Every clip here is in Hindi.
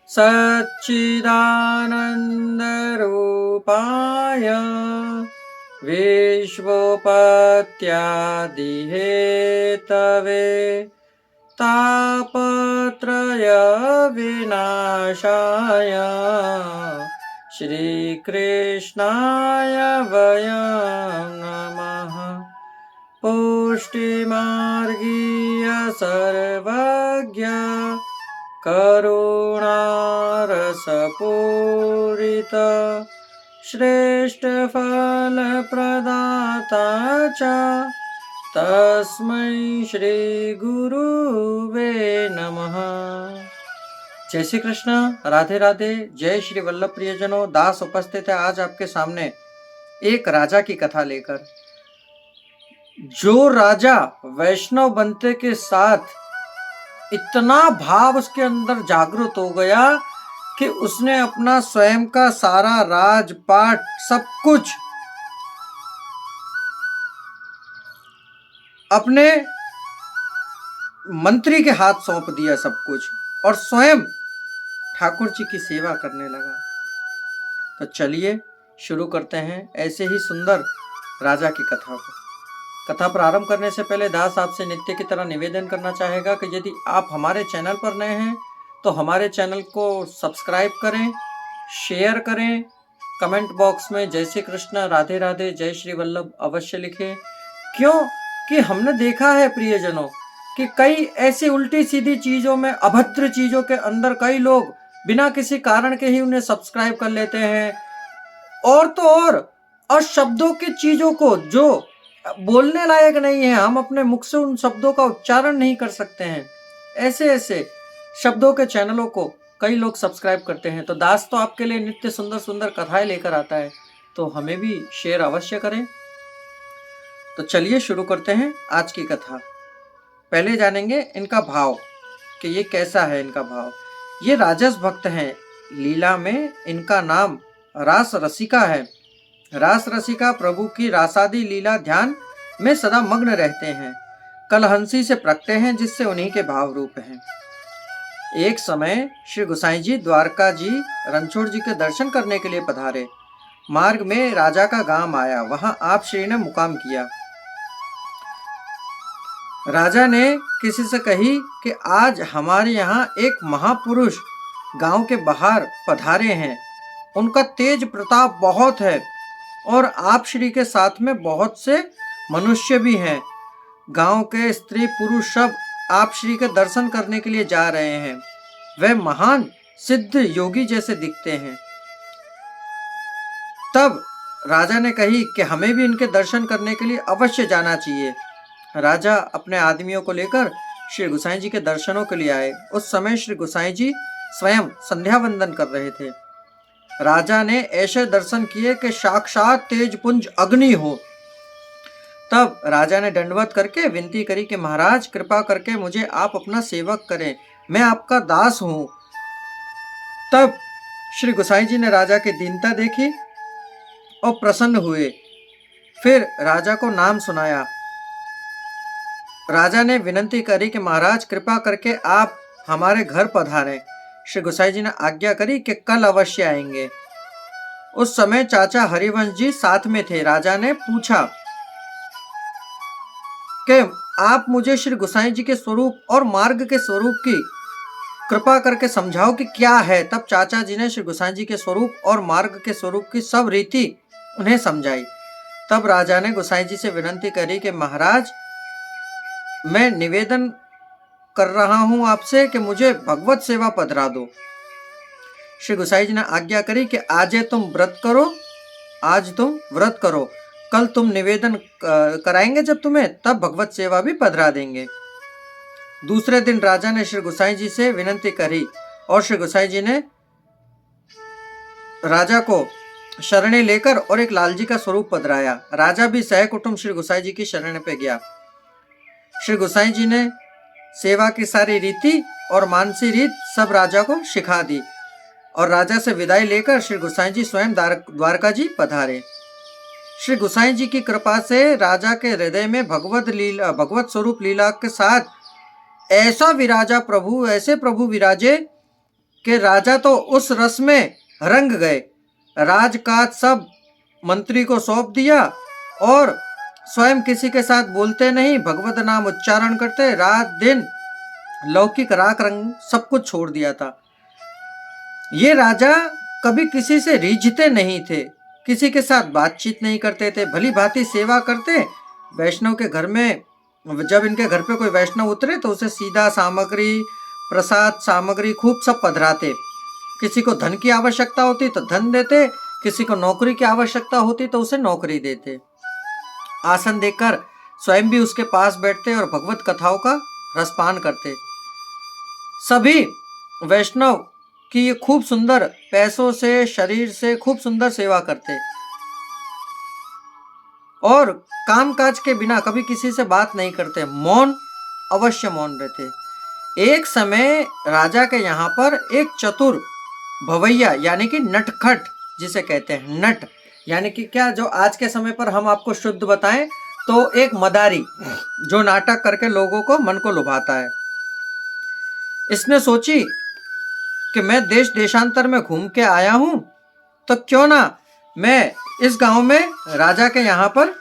सच्चिदानन्दरूपाय विश्वोपत्यादिहेतवे तापत्रयविनाशाय श्रीकृष्णाय वयं नमः। पुष्टिमार्गीय सर्वज्ञ करुणारसपूरित श्रेष्ठफलप्रदाता च तस्मै श्री गुरुवे नमः। जय श्री कृष्ण, राधे राधे। जय श्री वल्लभ प्रियजनों, दास उपस्थित है आज आपके सामने एक राजा की कथा लेकर। जो राजा वैष्णव बनते के साथ इतना भाव उसके अंदर जागृत हो गया कि उसने अपना स्वयं का सारा राजपाट सब कुछ अपने मंत्री के हाथ सौंप दिया सब कुछ, और स्वयं ठाकुर जी की सेवा करने लगा। तो चलिए शुरू करते हैं ऐसे ही सुंदर राजा की कथा को। कथा प्रारंभ करने से पहले दास आपसे नित्य की तरह निवेदन करना चाहेगा कि यदि आप हमारे चैनल पर नए हैं तो हमारे चैनल को सब्सक्राइब करें, शेयर करें, कमेंट बॉक्स में जय श्री कृष्ण, राधे राधे, जय श्री वल्लभ अवश्य लिखें। क्यों कि हमने देखा है प्रियजनों कि कई ऐसी उल्टी सीधी चीजों में, अभद्र चीजों के अंदर कई लोग बिना किसी कारण के ही उन्हें सब्सक्राइब कर लेते हैं, और तो और शब्दों की चीजों को जो बोलने लायक नहीं है, हम अपने मुख से उन शब्दों का उच्चारण नहीं कर सकते हैं, ऐसे ऐसे शब्दों के चैनलों को कई लोग सब्सक्राइब करते हैं। तो दास तो आपके लिए नित्य सुंदर सुंदर कथाएं लेकर आता है, तो हमें भी शेयर अवश्य करें। तो चलिए शुरू करते हैं आज की कथा। पहले जानेंगे इनका भाव कि ये कैसा है इनका भाव। ये राजस भक्त हैं, लीला में इनका नाम रास रसिका है। रास रसिका प्रभु की रासादी लीला ध्यान में सदा मग्न रहते हैं। कलहंसी से प्रकटे हैं जिससे उन्हीं के भाव रूप हैं। एक समय श्री गोसाई जी द्वारका जी रणछोड़ जी के दर्शन करने के लिए पधारे। मार्ग में राजा का गांव आया, वहां आप श्री ने मुकाम किया। राजा ने किसी से कही कि आज हमारे यहाँ एक महापुरुष गांव के बाहर पधारे हैं, उनका तेज प्रताप बहुत है और आप श्री के साथ में बहुत से मनुष्य भी हैं। गांव के स्त्री पुरुष सब आप श्री के दर्शन करने के लिए जा रहे हैं। वह महान सिद्ध योगी जैसे दिखते हैं। तब राजा ने कही कि हमें भी इनके दर्शन करने के लिए अवश्य जाना चाहिए। राजा अपने आदमियों को लेकर श्री गोसाई जी के दर्शनों के लिए आए। उस समय श्री गोसाई जी स्वयं संध्या वंदन कर रहे थे। राजा ने ऐसे दर्शन किए कि साक्षात तेजपुंज अग्नि हो। तब राजा ने दंडवत करके विनती करी कि महाराज कृपा करके मुझे आप अपना सेवक करें, मैं आपका दास हूं। तब श्री गोसाई जी ने राजा की दीनता देखी और प्रसन्न हुए। फिर राजा को नाम सुनाया। राजा ने विनती करी कि महाराज कृपा करके आप हमारे घर पधारें। श्री गोसाई जी ने आज्ञा करी कि कल अवश्य आएंगे। उस समय चाचा हरिवंश जी साथ में थे। राजा ने पूछा कि आप मुझे श्री गोसाई जी के स्वरूप और मार्ग के स्वरूप की कृपा करके समझाओ कि क्या है। तब चाचा जी ने श्री गोसाई जी के स्वरूप और मार्ग के स्वरूप की सब रीति उन्हें समझाई। तब राजा ने गोसाई जी से विनती करी कि महाराज मैं निवेदन कर रहा हूं आपसे कि मुझे भगवत सेवा पधरा दो। श्री गोसाई जी ने आज्ञा करी कि आज तुम व्रत करो, आज तुम व्रत करो, कल तुम निवेदन कराएंगे जब तुम्हें, तब भगवत सेवा भी पधरा देंगे। दूसरे दिन राजा ने श्री गोसाई जी से विनती करी और श्री गोसाई जी ने राजा को शरणे लेकर और एक लालजी का स्वरूप पधराया। राजा भी सहकुटुंब श्री गोसाई जी की शरण पे गया। श्री गोसाई जी ने सेवा की सारी रीति और मानसी रीत सब राजा को सिखा दी और राजा से विदाई लेकर श्री गोसाई जी स्वयं द्वारका जी पधारे। श्री गोसाई जी की कृपा से राजा के हृदय में भगवत स्वरूप लीला के साथ ऐसे प्रभु विराजे कि राजा तो उस रस में रंग गए, राजकाज सब मंत्री को सौंप दिया और स्वयं किसी के साथ बोलते नहीं, भगवत नाम उच्चारण करते, रात दिन लौकिक राख रंग सब कुछ छोड़ दिया था। ये राजा कभी किसी से रीझते नहीं थे, किसी के साथ बातचीत नहीं करते थे, भली भांति सेवा करते। वैष्णव के घर में जब इनके घर पे कोई वैष्णव उतरे तो उसे सीधा सामग्री, प्रसाद सामग्री खूब सब पधराते। किसी को धन की आवश्यकता होती तो धन देते, किसी को नौकरी की आवश्यकता होती तो उसे नौकरी देते। आसन देकर स्वयं भी उसके पास बैठते और भगवत कथाओं का रसपान करते। सभी वैष्णव की ये खूब सुंदर पैसों से, शरीर से खूब सुंदर सेवा करते और कामकाज के बिना कभी किसी से बात नहीं करते, मौन, अवश्य मौन रहते। एक समय राजा के यहाँ पर एक चतुर भवैया यानी कि नटखट जिसे कहते हैं, नट यानी कि क्या, जो आज के समय पर हम आपको शुद्ध बताएं तो एक मदारी जो नाटक करके लोगों को मन को लुभाता है। इसने सोची कि मैं देश देशांतर में घूम के आया हूं तो क्यों ना मैं इस गांव में राजा के यहाँ पर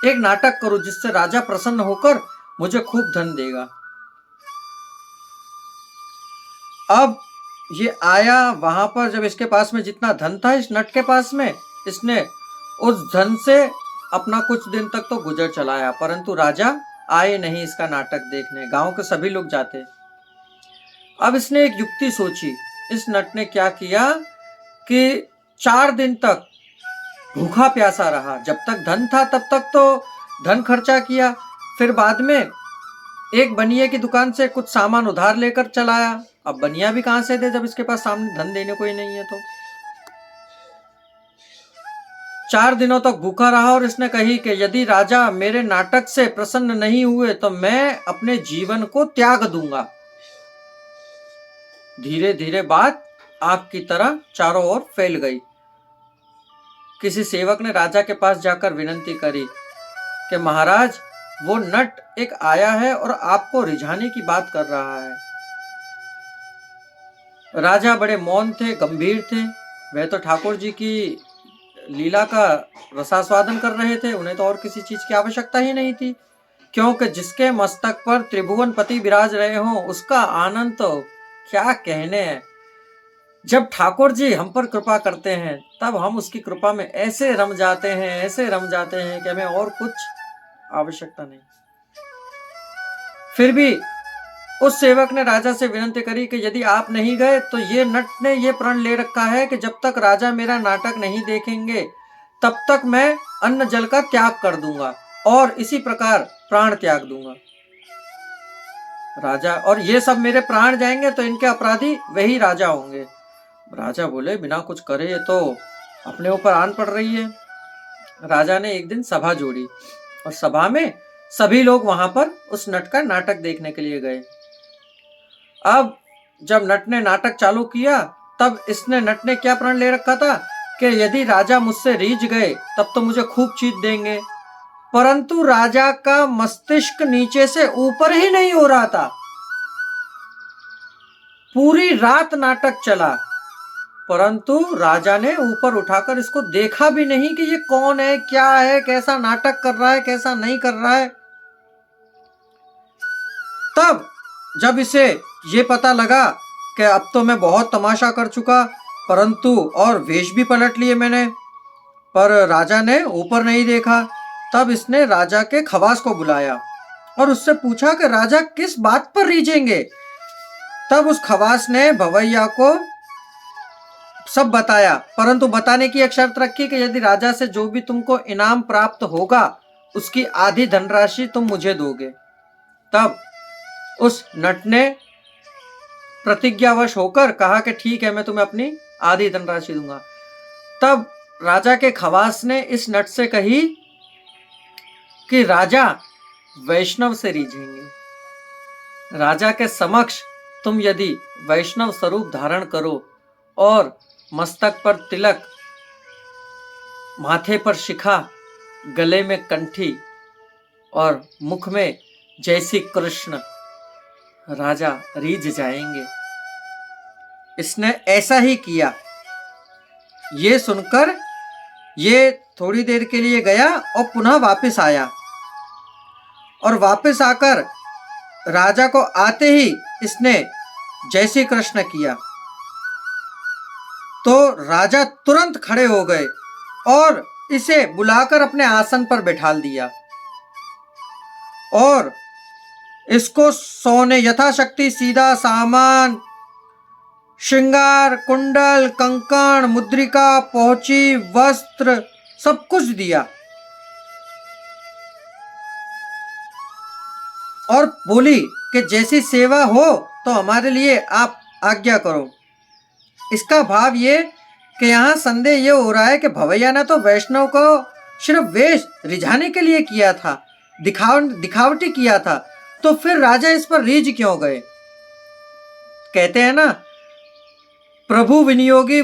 एक नाटक करूं जिससे राजा प्रसन्न होकर मुझे खूब धन देगा। अब ये आया वहां पर, जब इसके पास में जितना धन था इस नट के पास में, इसने उस धन से अपना कुछ दिन तक तो गुजर चलाया, परंतु राजा आए नहीं इसका नाटक देखने, गांव के सभी लोग जाते। अब इसने एक युक्ति सोची। इस नट ने क्या किया कि 4 दिन तक भूखा प्यासा रहा। जब तक धन था तब तक तो धन खर्चा किया, फिर बाद में एक बनिए की दुकान से कुछ सामान उधार लेकर चलाया। अब बनिया भी कहां से दे जब इसके पास सामने धन देने कोई नहीं है। तो 4 दिनों तक भूखा रहा और इसने कही कि यदि राजा मेरे नाटक से प्रसन्न नहीं हुए तो मैं अपने जीवन को त्याग दूंगा। धीरे धीरे बात आग की तरह चारों ओर फैल गई। किसी सेवक ने राजा के पास जाकर विनती करी कि महाराज, वो नट एक आया है और आपको रिझाने की बात कर रहा है। राजा बड़े मौन थे, गंभीर थे। वह तो ठाकुर जी की लीला का रसास्वादन कर रहे थे, उन्हें तो और किसी चीज की आवश्यकता ही नहीं थी, क्योंकि जिसके मस्तक पर त्रिभुवन पति विराज रहे हों उसका आनंद तो क्या कहने हैं। जब ठाकुर जी हम पर कृपा करते हैं तब हम उसकी कृपा में ऐसे रम जाते हैं, ऐसे रम जाते हैं कि हमें और कुछ आवश्यकता नहीं। फिर भी उस सेवक ने राजा से विनती करी कि यदि आप नहीं गए तो ये नट ने ये प्रण ले रखा है कि जब तक राजा मेरा नाटक नहीं देखेंगे तब तक मैं अन्न जल का त्याग कर दूंगा और इसी प्रकार प्राण त्याग दूंगा। राजा, और ये सब मेरे प्राण जाएंगे तो इनके अपराधी वही राजा होंगे। राजा बोले, बिना कुछ करे ये तो अपने ऊपर आन पड़ रही है। राजा ने एक दिन सभा जोड़ी और सभा में सभी लोग वहां पर उस नट का नाटक देखने के लिए गए। अब जब नट ने नाटक चालू किया तब इसने, नट ने क्या प्रण ले रखा था कि यदि राजा मुझसे रीझ गए तब तो मुझे खूब चीज देंगे, परंतु राजा का मस्तिष्क नीचे से ऊपर ही नहीं हो रहा था। पूरी रात नाटक चला परंतु राजा ने ऊपर उठाकर इसको देखा भी नहीं कि ये कौन है, क्या है, कैसा नाटक कर रहा है, कैसा नहीं कर रहा है। तब जब इसे ये पता लगा कि अब तो मैं बहुत तमाशा कर चुका, परंतु और वेश भी पलट लिए मैंने, पर राजा ने ऊपर नहीं देखा, तब इसने राजा के खवास को बुलाया और उससे पूछा कि राजा किस बात पर रीझेंगे। तब उस खवास ने भवैया को सब बताया, परंतु बताने की एक शर्त रखी कि यदि राजा से जो भी तुमको इनाम प्राप्त होगा उसकी आधी धनराशि तुम मुझे दोगे। तब उस नट ने प्रतिज्ञावश होकर कहा कि ठीक है, मैं तुम्हें अपनी आधी धनराशि दूंगा। तब राजा के खवास ने इस नट से कही कि राजा वैष्णव से रीझेंगे। राजा के समक्ष तुम यदि वैष्णव स्वरूप धारण करो और मस्तक पर तिलक, माथे पर शिखा, गले में कंठी और मुख में जय श्री कृष्ण, राजा रीझ जाएंगे। इसने ऐसा ही किया। ये सुनकर ये थोड़ी देर के लिए गया और पुनः वापस आया, और वापस आकर राजा को आते ही इसने जय श्री कृष्ण किया। तो राजा तुरंत खड़े हो गए और इसे बुलाकर अपने आसन पर बैठाल दिया और इसको सोने यथाशक्ति सीधा सामान, श्रृंगार, कुंडल, कंकण, मुद्रिका, पहुंची, वस्त्र सब कुछ दिया और बोली कि जैसी सेवा हो तो हमारे लिए आप आज्ञा करो। इसका भाव ये कि यहाँ संदेह ये हो रहा है कि भवैया ने तो वैष्णव को सिर्फ वेश रिझाने के लिए किया था, दिखावटी किया था, तो फिर राजा इस पर रीझ क्यों गए। कहते हैं ना, प्रभु विनियोगी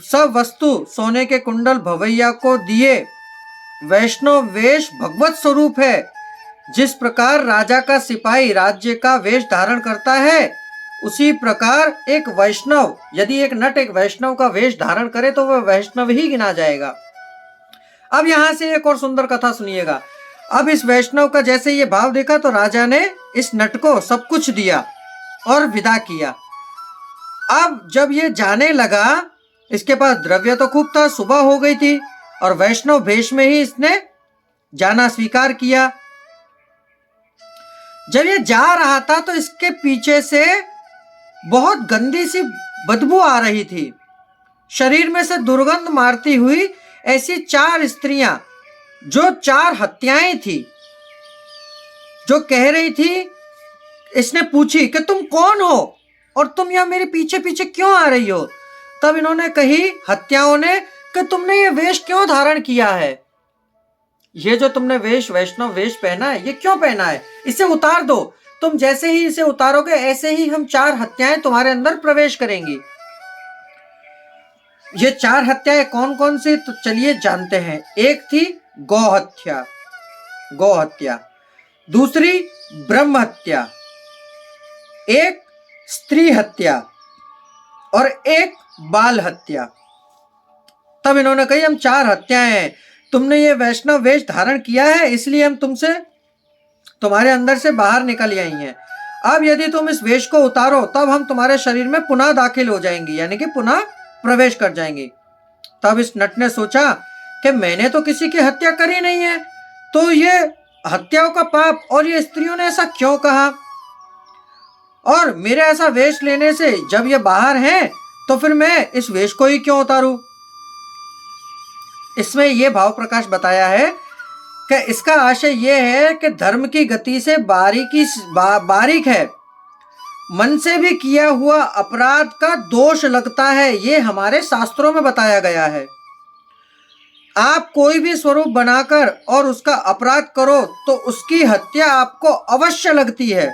सब वस्तु सोने के कुंडल भवैया को दिए। वैष्णव वेश भगवत स्वरूप है। जिस प्रकार राजा का सिपाही राज्य का वेश धारण करता है, उसी प्रकार एक वैष्णव, यदि एक नट एक वैष्णव का वेश धारण करे तो वह वैष्णव ही गिना जाएगा। अब यहां से एक और सुंदर कथा सुनिएगा। अब इस वैष्णव का जैसे ये भाव देखा तो राजा ने इस नट को सब कुछ दिया और विदा किया। अब जब ये जाने लगा, इसके पास द्रव्य तो खूब था, सुबह हो गई थी और वैष्णव वेश में ही इसने जाना स्वीकार किया। जब ये जा रहा था तो इसके पीछे से बहुत गंदी सी बदबू आ रही थी। शरीर में से दुर्गंध मारती हुई ऐसी 4 स्त्रियां, जो 4 हत्याएं थी, जो कह रही थी, इसने पूछी कि तुम कौन हो और तुम यहां मेरे पीछे पीछे क्यों आ रही हो। तब इन्होंने कही, हत्याओं ने, कि तुमने ये वेश क्यों धारण किया है, ये जो तुमने वेश वैष्णव वेश पहना है, ये क्यों पहना है, इसे उतार दो। तुम जैसे ही इसे उतारोगे ऐसे ही हम 4 हत्याएं तुम्हारे अंदर प्रवेश करेंगी। ये 4 हत्याएं कौन कौन सी, तो चलिए जानते हैं। एक थी गौ हत्या, दूसरी ब्रह्म हत्या, एक स्त्री हत्या और एक बाल हत्या। तब इन्होंने कही, हम 4 हत्याएं हैं, तुमने ये वैष्णव वेश धारण किया है, इसलिए हम तुमसे तुम्हारे अंदर से बाहर निकल आई हैं। अब यदि तुम इस वेश को उतारो तब हम तुम्हारे शरीर में पुनः दाखिल हो जाएंगे, यानी कि पुनः प्रवेश कर जाएंगे। तब इस नट ने सोचा कि मैंने तो किसी की हत्या करी नहीं है, तो ये हत्याओं का पाप, और ये स्त्रियों ने ऐसा क्यों कहा, और मेरे ऐसा वेश लेने से जब ये बाहर हैं तो फिर मैं इस वेश को ही क्यों उतारूं। इसमें यह भाव प्रकाश बताया है कि इसका आशय यह है कि धर्म की गति से बारीक है, मन से भी किया हुआ अपराध का दोष लगता है, ये हमारे शास्त्रों में बताया गया है। आप कोई भी स्वरूप बनाकर और उसका अपराध करो तो उसकी हत्या आपको अवश्य लगती है।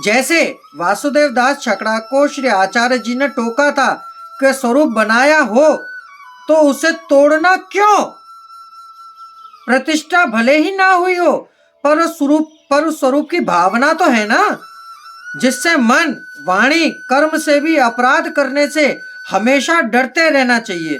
जैसे वासुदेव दास छकड़ा को श्री आचार्य जी ने टोका था कि स्वरूप बनाया हो तो उसे तोड़ना क्यों, प्रतिष्ठा भले ही ना हुई हो पर उस स्वरूप की भावना तो है ना, जिससे मन, वाणी, कर्म से भी अपराध करने से हमेशा डरते रहना चाहिए।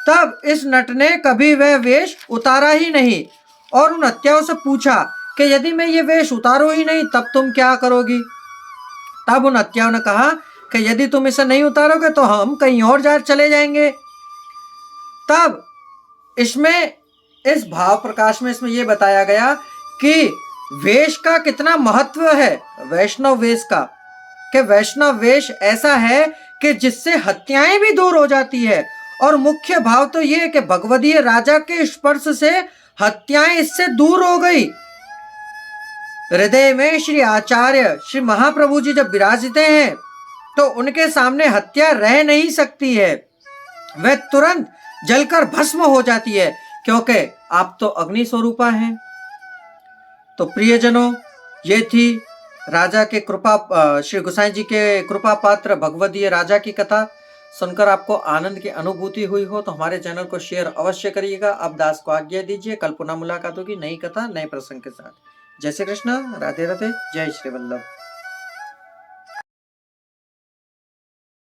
तब इस नट ने कभी वह वेश उतारा ही नहीं और उन हत्याओं से पूछा कि यदि मैं ये वेश उतारू ही नहीं तब तुम क्या करोगी। तब उन हत्याओं ने कहा कि यदि तुम इसे नहीं उतारोगे तो हम कहीं और जा चले जाएंगे। तब इसमें इस भाव प्रकाश में इसमें यह बताया गया कि वेश का कितना महत्व है, वैष्णव वेश का, कि वैष्णव वेश ऐसा है कि जिससे हत्याएं भी दूर हो जाती है, और मुख्य भाव तो यह कि भगवदीय राजा के स्पर्श से हत्याएं इससे दूर हो गई। हृदय में श्री आचार्य श्री महाप्रभु जी जब विराजते हैं तो उनके सामने हत्या रह नहीं सकती है, वह तुरंत जलकर भस्म हो जाती है, क्योंकि आप तो अग्नि स्वरूपा हैं। तो प्रियजनों, ये थी राजा के श्री गोसाई जी के कृपा पात्र भगवदीय राजा की कथा। सुनकर आपको आनंद की अनुभूति हुई हो तो हमारे चैनल को शेयर अवश्य करिएगा। अब दास को आज्ञा दीजिए, कल पुनः मुलाकात होगी नई कथा नए प्रसंग के साथ। जय श्री कृष्ण, राधे राधे, जय श्री वल्लभ।